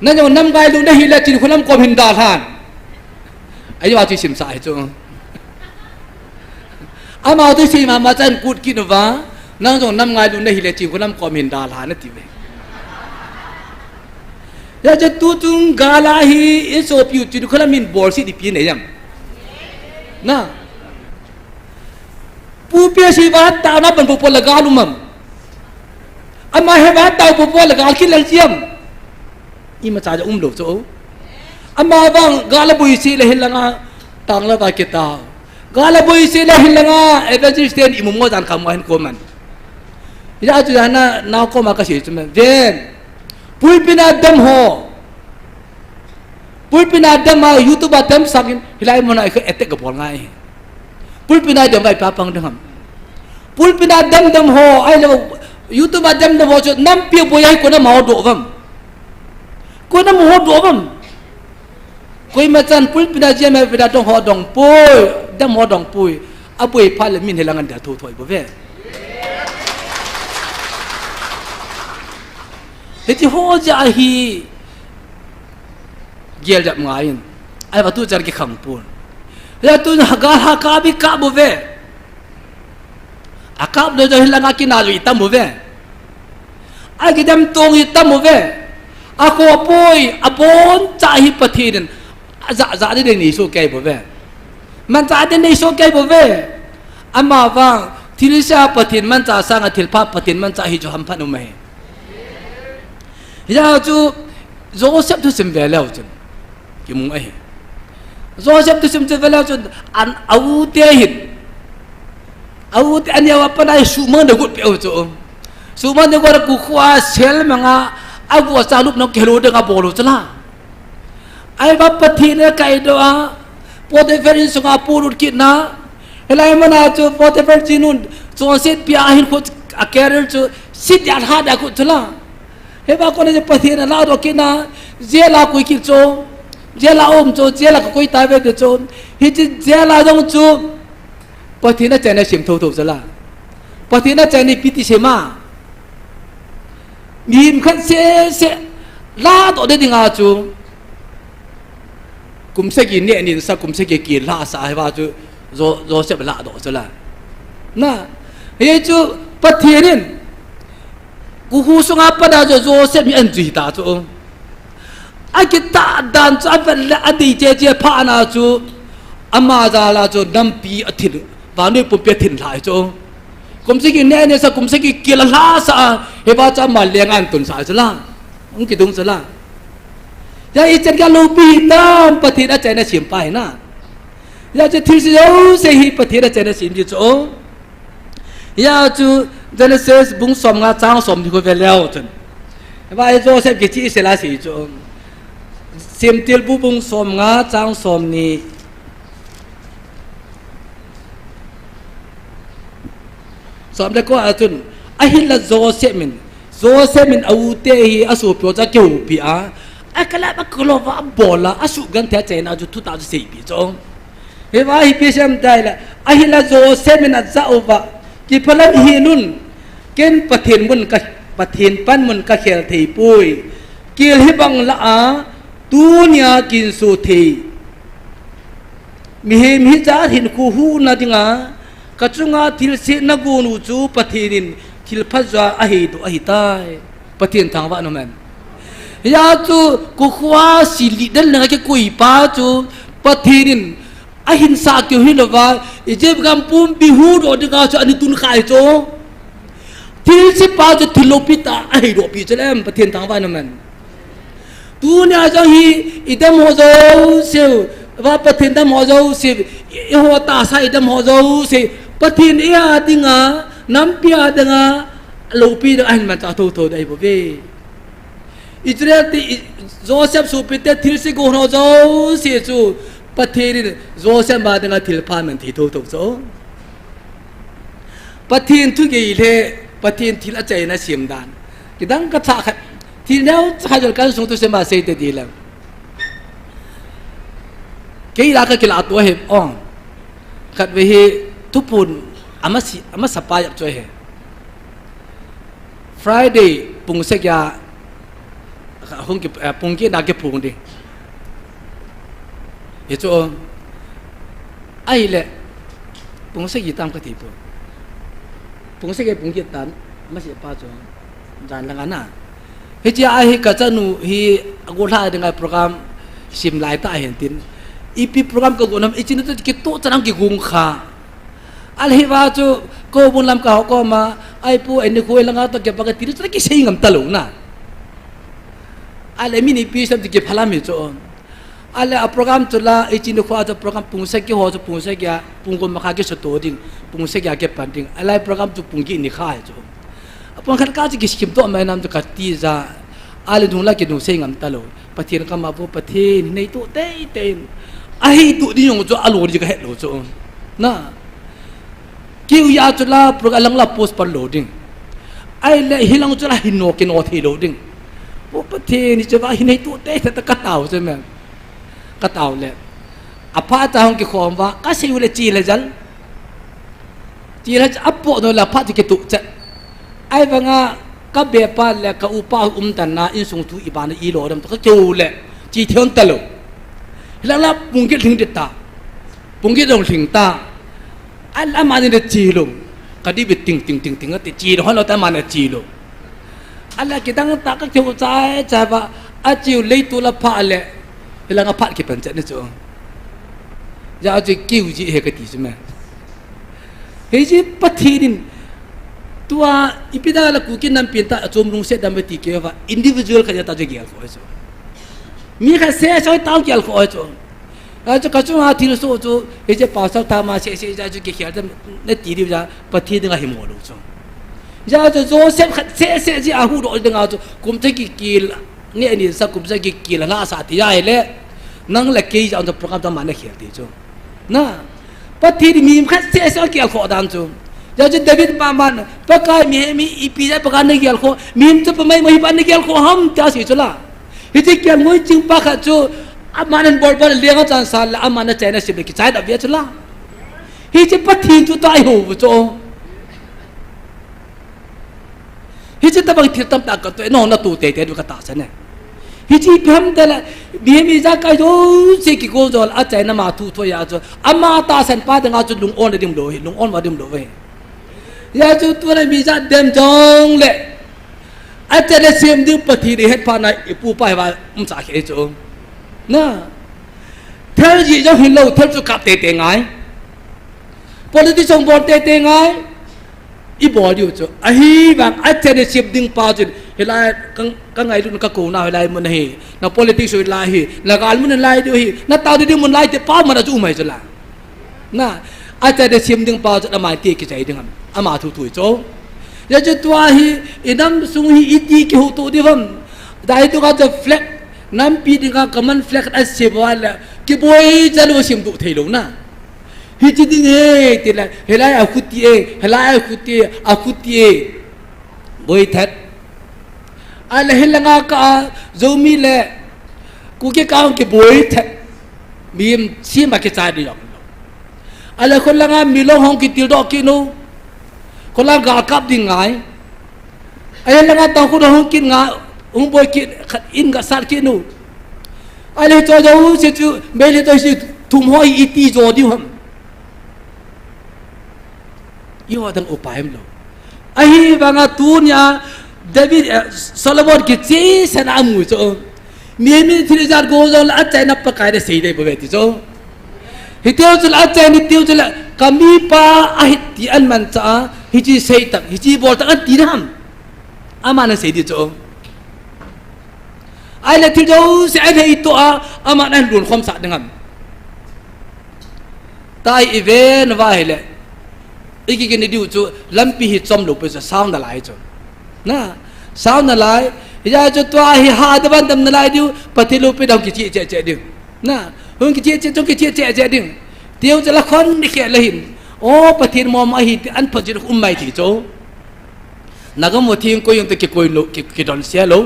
นั่นยังน้ำกายดูได้ฮีละจินคนน้ำกอมหินดาทานไอ้ว่าจิสิมสายจงอามาตัวสิมาจันกุดกินวะนั่นยังน้ำกายดูได้ฮีละจินคนน้ำกอมหินดาทานนั่นทีเว้ยาจะตูตุงกาลาฮีเอสโอพิวจิดุขลามินบอลสิดิปีเนี่ยยังนะผู้เปียชีวะตาหน้าเป็นผู้ปลกาลุมัมอามาเฮวะตาผู้ปลกาคิดเล่นเสียมอีมาจ่าจะหลบโจ้อามาบังกาลบุยสิเลหิลังอาตังละตาเกตากาลบุยสิเลหิลังอาเอเวอร์จิสเตนอิมุมโมจันคำว่าเห็นโคมันยาจุดนั้นน่าโคมาก็เสียจุดนั้นเด่นปุยปินาดมโฮปุยปินาดมมายูทูบดมสักินฮิลายมันไอ้คือเอตกับพอลง่ายปุยปินาดมไปป้าปังดมปุยปินาดมโฮไอ้เรายูทูบดมโฮจุดน้ำเปียบุยให้คนน้ำหอดวมคนน้ำหอดวมคุยมาจันปุยปินาเจมเวลาดงหอดงปุยดมหอดงปุยอาปุยพาเลมินเฮลังอันเดียทุถอยบ่เว้เฮ้ยที่หัวใจฮีเกี่ยวกับงานไอ้ประตูจารย์ขังปูนแล้วตัวนักฮักบิกาบุเวอากับโดยจะเห็นลังกินอะไรตั้มบุเวไอ้กิจกรรมตรงตั้มบุเวอาโคปุยอาบอนใจฮิปทีนจะได้ในโซเกย์บุเวมันจะได้ในโซเกย์บุเวอามาฟังที่ลิซาปทีนมันจะสร้างทิลภาพปทีนมันจะฮิจูฮัมพันุเมยาจูโจเซฟทุสิมเวลาจนกี่มุงไอ้โจเซฟทุสิมเวลาจนอันเอาเตียหินเอาอันนี้ว่าปนัยสูมันเด็กกุดเปียวจูสูมันเด็กกุดกูขวาเซลมังอ่ะอากูสารุปน้องเกลูเด็กบอลูจ้าไอ้บัพทีเนี่ยใครดูอ่ะพอเดฟเฟอร์ส่งอาปูรุดกินนะเฮลัยมันอาจูพอเดฟเฟอร์จีนุนโจเซฟพิอาหินคุดอาแคเรลจูสิทธิ์อันหาได้กุดจ้าเฮ้ยบางคนจะปฏิเสธแล้วเราคิดนะเจ้าเราคุยคิดโจเจ้าเราโจเจ้าเราคุยตายไปเดี๋ยวโจเฮ้ยเจ้าเราต้องโจปฏิเสธใจในเสียงทูทูจ้าละปฏิเสธใจในพิธีเสมามีมขันเสลาตัวเด็กงาโจกุมเสกีเนี่ยนินสักกุมเสกีกีลาสายว่าโจโจเสบลาตัวจ้าละนะเฮ้ยโจปฏิเสธกูหูสงบประดาจะโจเซฟมีอันจีตาจูไอ้กิตาดันจะเป็นอดีตเจพานาจูอามาจาลาจูน้ำปีอาทิตย์วันนี้ปุ่มเปียทินหลายจู กุมสิกินเนี่ยสักกุมสิกิกิลลาสะเฮบาจะมาเลี้ยงอันตุนสายสละองค์กิดุงสละยาอิจันกันลูปีตามปฏิระใจนะชิมไปนะยาจะทิศโยเสหิปฏิระใจนะชิมจิโจยาจูเจเนซิสบุ้งสมงาจ้างสมที่คุยไปแล้วจนว่าไอ้โจเซฟกิจิเสลาสีโจซิมติลบุ้งสมงาจ้างสมนี้สมได้ก็อาจุนไอ้หินละโจเซมินเอาเตหีอาสูปโจจะเกี่ยวปีอาไอ้กะละบักโลวาบอลอาสูกันเทใจนะจุดทุตาจะสี่ปีโจเฮ้ยว่าไอ้พิเศษได้ละไอ้หินละโจเซมินอาจะอุบะกี่พลังหินุนเกณฑ์ปะเทนมุนกับปะเทนปั้นมุนกับเขียนทีปุยกี่หิบังละอาตูเนียกินสุทีมิจ้าหินคูหูนาดิงากระจุงอาทิลเสนกูนูจูปะเทนินทิลพัจวาอหิตุอหิตายปะเทนทางว่าโนแมนยาจูกุขวาสิลิดันนะqueกุยปาจูปะเทนินอหินสาเกี่ยวหินว่าอิเจ็บกำปุ่มบิหูโดดงาจูอันนี้ตุนขายโจทิลสิปาจูทิลโลปิตาอหิโดปิเจเลมปะเทนทางว่าโนแมนตูเนี่ยจะฮีอิดมโฮโซเซว่าปะเทนดมโฮโซเซเอหัวตาใส่ดมโฮโซเซปะเทนเอียดิงาน้ำเปียดิงาโลปีดอันมันจะโตโตได้บ่เวอิจเรติโจเซฟสุปิเตทิลสิโกโนโซเซจูปะเทนโจเซฟมาดิงาทิลพามันที่โตโตโซปะเทนทุกอย่างเลยปะเทนทิลใจนะเสียมดานกิดังกระทะทีนี้ข้าจะการส่งตัวเสมาเสด็จดีแล้วกี่รักก็กินอัตัวเห็บอ่องขัดเวหทุพุนอามาสปายจ่วยเห Friday ปุ่งเสกยาหงกิปุ่งกี่นักกี่ปุ่งดิเฮ้ยจ้าไอ้เละปุ่งเสกยี่ตามกติปุ่งเสกปุ่งกี่ตันมาเสียป้าจ้าจานละกันนะเฮียไอ้ก็จะนูฮีกูล่าdengan program sim lai ta hentin ipi program ko gunam ichinu to kitu chanam ki gungkha alhi wa chu ko bunlam ka ko ma ai pu eni khoi langa to ke baga tiri ki sei ngam talung na ale mini pi sam ki phala mi chu ale a program chula ichinu khwa to program pungse ki ho chu pungse kya pungko makha ki so to ding pungse kya ke panding ale program chu pungki ni khai chu apon khat ka chi skim to mai nam to ka ti za ale dung la ke dung sei ngam talo pathin ka ma bo pathin nei to te ten ai tu di yong cho alo ji ka het lo cho na kiu ya chu la pro alang la post par loading ai le hilang chu la hino ke no thi loading bo pathin ni che wa hinei tu te ta ka taw che men ka taw le apa ta hong ki khom wa ka sei le chi le jal chi la apo no la pha ti ke tu che ai va nga ka be pa le ka upa tan na in sung tu ibana i lo dam to ka chu le chi thion ta lo la la pung ke thing de ta pung ke dong thing ta al ama ni de chi lo ka di bit ting ting ting ting ti chi lo lo ta ma na chi lo ala ki dang ta ka chu chai cha ba a chiu le tu la pha le la nga pha ki pan cha ni chu ya ji kiu ji he ka ti su ma he ji pathi dinตัวอีพิดาละกูกินน้ำเปลี่ยนตาจมลงเสดำไปตีเกี่ยวว่าอินดิวิชวลขยันตาจะเกี่ยวกับไอ้จ้มีแค่เสียช่วยตามเกี่ยวกับไอ้จ้แล้วจะกระชุ่มหาทีละสู้จู่เฮ้ยจะป่าสักทามาเสียจะจะเกี่ยวกับในตีเดียวจะปฏิทินก็หิมะลูกจ้จะจะโจเซฟเสียที่อาหูโดนดึงเอาจู่กุมจะกี่เนี่ยนี่สักกุมจะกี่ละล่าสัตย์ใหญ่เลยนั่งเล็กกี่จะเอาจะโปรแกรมจะมาในเขียนตีจ้นะปฏิทินมีแค่เสียช่วยเกี่ยวกับดันจู่จะเดวิดมามันปะกายมีอีพีได้ปะกายในเกี่ยวกับมีจะเป็นไม่มีปัญหาเกี่ยวกับห้องจะสิจุละฮิจิเกี่ยวกับจริงปะค่ะจู่อามานันบอลเลี้ยงอาจารย์สารอามานันเจนสิบกิจใจดับเบี้ยจุละฮิจิปะทีจู่ตายหูจู่ฮิจิตะบังทิลตัมตากตัวน้องน่ะตูเตะดูกระตาซะเนี่ยฮิจิพิมแต่ละมีจะกายจู่สิกิโกจอลอาจารย์น่ะมาทูทัวยาจู่อามาตาสันป้าดึงอาจู่ลุงอ้อนได้ดิมโลลุงอ้อนว่าดิมโลเวยาจู่ตัวนั้นมีจะเดิมจงเลยอาจารย์เสียมดิ้วปฏิเดชพานาอีปูไปว่าจะเขยจู่นะเธอจีจะเห็นเราเธอจะขับเตะไง politician บอลเตะไง อีบอดิวจ้ะไอ้บางอาจารย์เสียบดึงปาจุดเฮลัยกังไงรุ่นกักูน่าเฮลัยมันเฮน่า politics เฮลัยเฮน่าการมันเฮลัยดูเฮน่าตาดีมันไล่แต่ป้ามันจะอุ้มไม่จุดละน่ะอาจารย์เสียบดึงปาจุดอามาตีกิจใจดึงอามาทุยจ้ะยาจุดตัวเฮอินัมสุงเฮอิตีกิหุตุดิฟัมได้ตัวก็จะเฟล็กน้ำปีดึงก็มันเฟล็กอันเสียบวันละกิบวยจะรู้เสียมตุเทลงนะฮิจิดิงเฮติละเฮลัยอาคุตีเฮลัยอาคุตีบวยทัดอะไรเฮลังอากาโจมีเล่กูเกี่ยวกับบ่อยทัดมีมซีมาเกจายดีอย่างอะไรคนละงานมีลงห้องกิติดอกกินูคนละกากับดิ่งไงอะไรละงานตองคนห้องกินงาห้องบ่อยกินอินกับสัตว์กินูอะไรโจโจเสียจูเบลตัวสิทุ่มห้อยอีตีโจดิวhamยี่ห้อตั้งอุปายมั้งไอ้บางตัวเนี่ยเดวิดโซโลมอนกิจเจสันอามูโจมีที่จะกูจะละใจนับปะกายได้สิ่งใดบ่เวทีโจฮิตเดียวจะละใจนิดเดียวจะละกามีป้าอาฮิตที่อันมันจะฮิจิเซตักฮิจิบอลตักอันตีน้ำอามานะสิ่งเดียวโจไอ้ละที่โจเสียให้ตัวอามานะหลุนความสะดึงครับตายอีเวนว่าเหละอีกกินดิวจูลำปีหิจอมหลุดไปจะสาวนั่นไหลจูนะสาวนั่นไหลยาจุดตัวหิหาดบันดำนั่นไหลดิวปฏิรูปไปดาวกิจเจเจดิวนะหงกิจเจจงกิจเจเจดิวเดียวจะละคนนี่แค่ละหินโอ้ปฏิรูปมาหิอันพจิรอุ้มไม่ที่จูนักมวยทีมก็ยังตะกี้ก็ลุกิดอนเสียลุ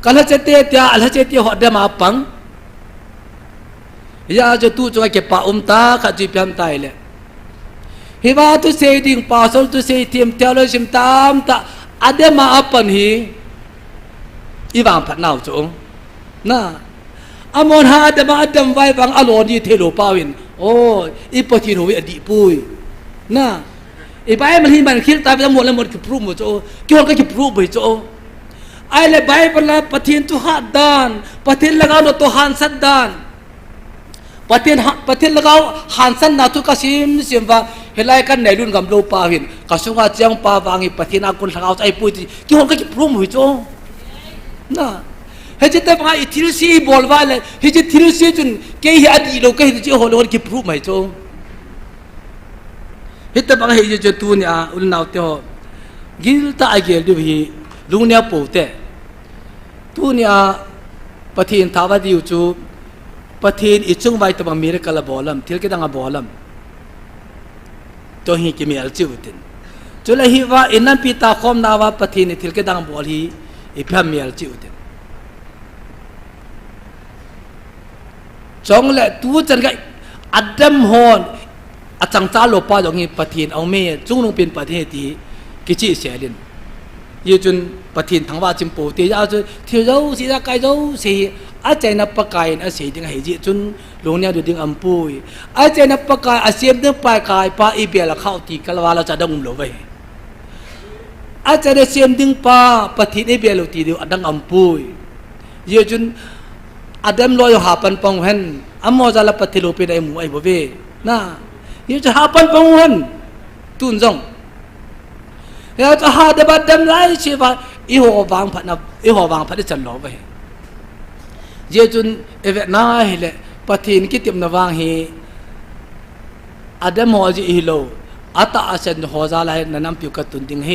กันละเจเตียอัลละเจเตียหัวเดมาปังยาจุดตู้จงไอ้เก็บปะตาขัดจีบยามตายเลยฮิวาตุเสดิ่งป่าสลตุเสทีมเทลชิมตามตาอเดมาอัปปันฮีอีวางพัดนาวจงน่ะอามอนหาอเดมาอเดมไว้บางอโลนีเทโลปาวินโอ้อีปฏิโรวิอดีปุยน่ะอีใบมันหิมันคิดตายไปทั้งหมดแล้วหมดคือพรูมหมดโจกี่คนก็คือพรูมไปโจไอ้เลยใบเวลาปฏินตุหัดดานปฏินละกันตัวหันสัดดานปฏินละกันหันสันนาทุกสิมว่าเฮลัยกันในรุ่นกำลังปาหินกระทรวงเจียงปาวางอีปฏินาคนทางเอาใจปุยกี่คนก็จะพรุ่งหัวโจน่ะเฮ้ยจะแต่ว่าอีทิลซีบอลว่าเลยเฮ้ยจะทิลซีจนเกี่ยอดีตเราเกี่ยจะหัวเรากี่พรุ่งหัวโจเฮ้ยแต่บางเฮ้ยจะตัวเนี่ยอุลนาเตอกิลตาไอเกลดูฮีลุงเนี่ยปูเตตัวเนี่ยปฏินท้าวดิวจูปฏินอิจฉงไว้ตบางมีเรื่องกระบอลมทิลก็ดังกระบอลมตัวฮีกิมีอัลจิวตินจุลฮีว่าอินันพิตาคอมนาวาปฏินิทิลกดังบอลฮีอิพามมีอัลจิวตินจงเละตัวจันก็อัดดัมฮอนอาจังตาโลปาจงฮีปฏินเอาเมย์จงลงเป็นปฏิที่กิจิเสียดินยูจุนปฏินทั้งว่าจิมปูตียาจุที่เราสิจะไกลเราสิอาจจะนับปะกายอาศัยดึงให้จิจุนลงเนี่ยดูดึงอัมพุยอาจจะนับปะกายอาเซียมดึงปลายกายปาอีเบียละเข้าตีกะลาวาเราจะดังหลบไว้อาจจะได้เซียมดึงปาปฏิอีเบียเราตีเดียวดังอัมพุยยูจุนอดัมลอยหาปันปองเห็นอัมโมจะละปฏิโลเป็นไอหมูไอบ่เวนะยูจะหาปันปองเห็นตุนจงแล้วจะหาเดบัดดัมไล่ชีวะอีหัววางพัดนับอีหัววางพัดได้จันหลบไว้เยจุนเอเวน่าเฮเลปะทินกิติมนวางเฮอดัมฮอจิอิโลอัตตาอาเซนฮอซาไลนันำปิวกตุนดิงเฮ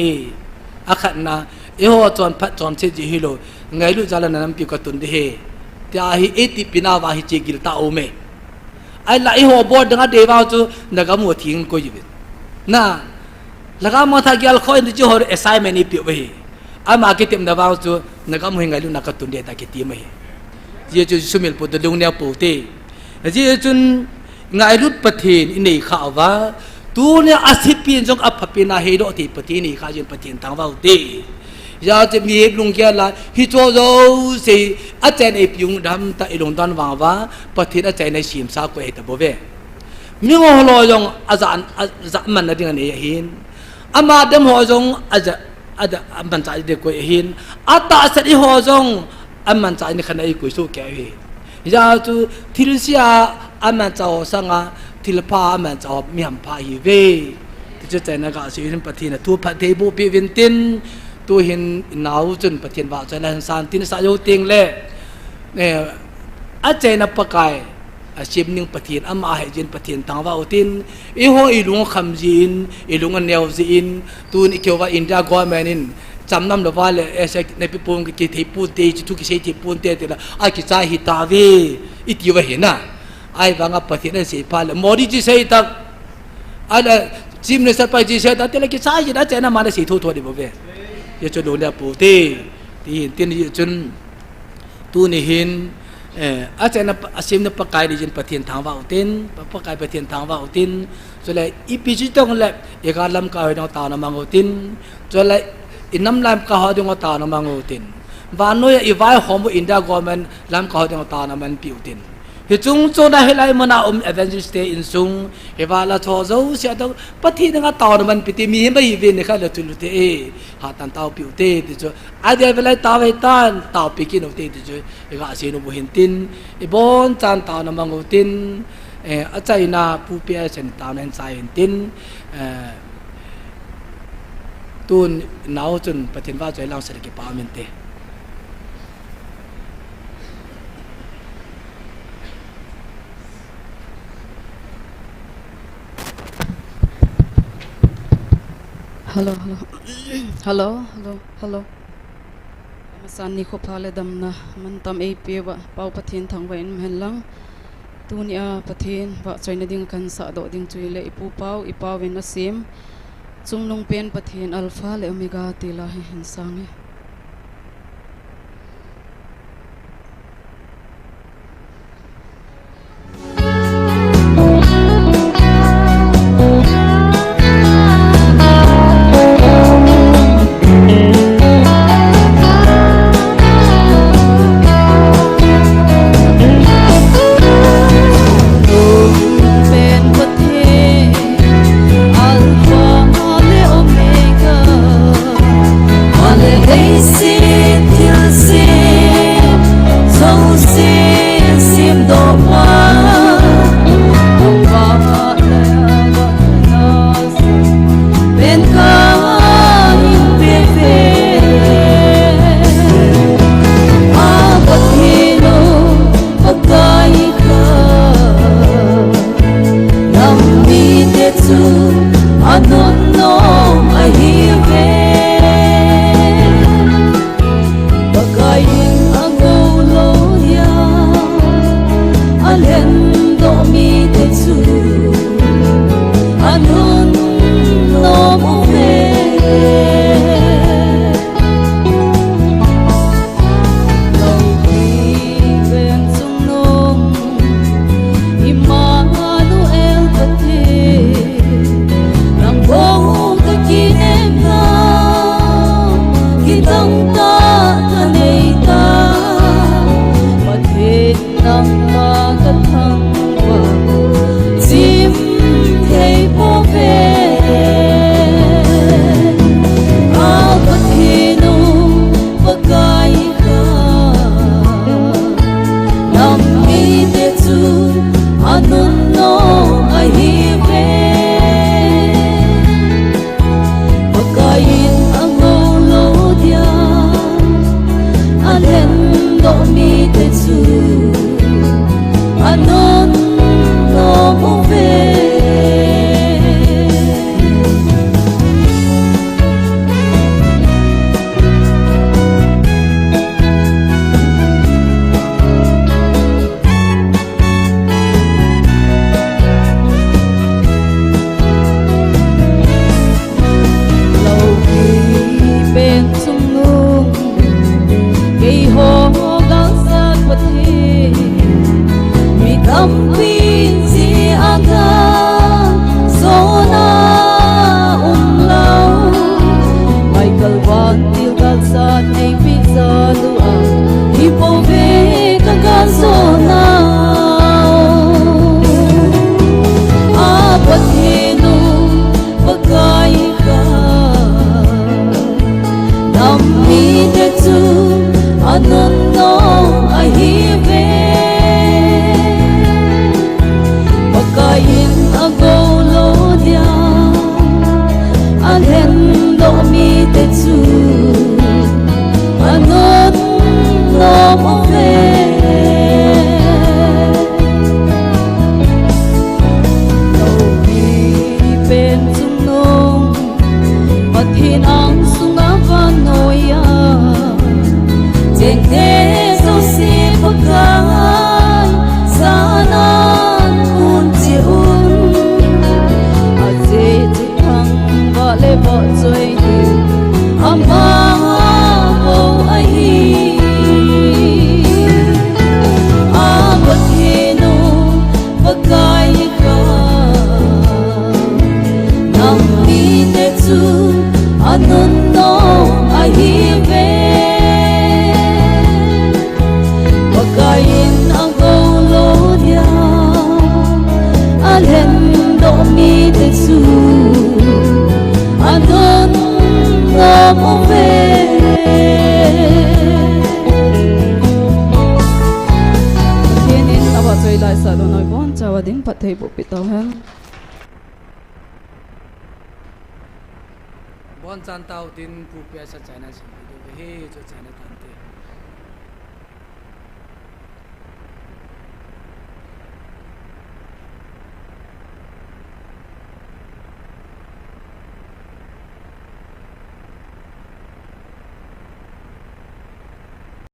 อาขันนาเอหัวจวนพัดจวนเชจิฮิโลไงลุจาลนันำปิวกตุนดิเฮที่อาฮิเอติปินาวาฮิเจกิลตาโอเมไอละเอหัวบอดดังเดวาวจูนักมัวทิ้งก็อยู่น่ะแล้วก็มาทักยาลคอยนี่จูฮอร์เอสไซเมนี่ปิวเฮอามากิติมนวางจูนักมัวไงลุนักตุนเดตากิติมเฮเยจุนสุมิลปุตตะลุงเนี่ยปูเตเยจุนไงรุดปะเทนอินเนข่าวว่าตัวเนี่ยอาศิปินจงอัปปินาเฮโดติปะเทนี่ข้าจินปะเทนทางว่าเตยาจะมีลุงแกละฮิโจโจเสอาจารย์ไอพิงดำตาไอลงตอนวางว่าปะเทนอาจารย์ในชิมซาโกเอตะโบเวมีงอลอยงอาจารย์มันนั่นเองเนี่ยเห็นอามาดมหอจงอาจารย์มันจะเด็กก็เห็นอาตาสัตย์หอจงอันมันจะในขณะอีกุยสู้แก่เฮยาจูทิลเซียอันมันจะสังอาทิลพาอันมันจะมีหัมพาฮีเว จะใจนักสิ่งปฏินะตัวพัฒน์บุพิวินตินตัวเห็นหนาวจนปฏิว่าใจนั้นสานตินสายโยติงเล่เนี่ยอาใจนับปะกายชิมนึงปฏิอามาให้จินปฏิทางว่าอุตินอีหัวอีลุงคำจีนอีลุงเนียวจีนตัวนี้เกี่ยวกับอินเดียกอแมนินจำนำเดว่าเลยในปีปุ่นกิจที่ปุ่นเตจิทุกสิ่งที่ปุ่นเตติละไอ้กิจใจฮิตาวีอิติวะเห็นนะไอ้บางปฏินั้นเสียพาเลยมอดีจิเสยตักไอ้จิมในสัตว์ไปจิเสยตักแต่ละกิจใจฮิตาเจนะมาได้สีทั่วดิบเวอย่าจะโดนเนี่ยปุ่นที่เห็นที่นี่จนตัวนี้เห็นอาจารย์นับสิ่งนับปะกายดิจินปฏิทางว่าอุตินปะกายปฏิทางว่าอุตินส่วนเลยอีพิจิตรงเลยเอกาลัมกายดวงตานามังอุตินส่วนเลยอินน้ำลำกาดวงตานามังอุตินวานโนยอีไว้หอมอินเดียกอมันลำกาดวงตานามันปิวตินเหตุจงได้ให้ไล่มันเอาเอเวนจิสเตอินซุงเฮวาลาทอโซเสียดปฏินังตานามันปิติมีไม่ยินนะครับเลตุลุเตหาตันตาปิวเตติจูอาเดียเวลาตาเวตันตาปิกินอุเตติจูเอกาเสนุบุหินตินอีบอนจันตานามังอุตินอาจารย์นาผู้เปียเซนตานันใจหินตินตูนหนาวจนปฏิวัติใจเราเสด็จป่ามินเตฮัลโหลฮัลโหลฮัลโหลฮัลโหลมาสันนี่ขบพาเลดำนะมันทำเอพีวะเป่าปะเทียนทางไว้อินเห็นลังตัวนี้ปะเทียนว่าใจนดิ่งกันสะดอดิ่งจุยเลยปูเป่าอีเป่าเวนนัสซิมจุงลงเป็นปะเทียนอัลฟาและโอเมก้าตีลาให้เห็นสังเอ hen do mi te chu anon no mo ve no mi pen chung nong pathin ang sunga vanoya jeng te so si pakai sanan un chi un a je chi thang va le bo choi ni ama ho ai a pathino pakai ka nam mi te chu anon no ai ve pakain ang golo dia alhen do mi te su anon no mo ve kinin awa choi lai sa do noi bon chawa ding pathei bu pitaw hen bon chan tao tin pu pe sa china sim do he cho china tan te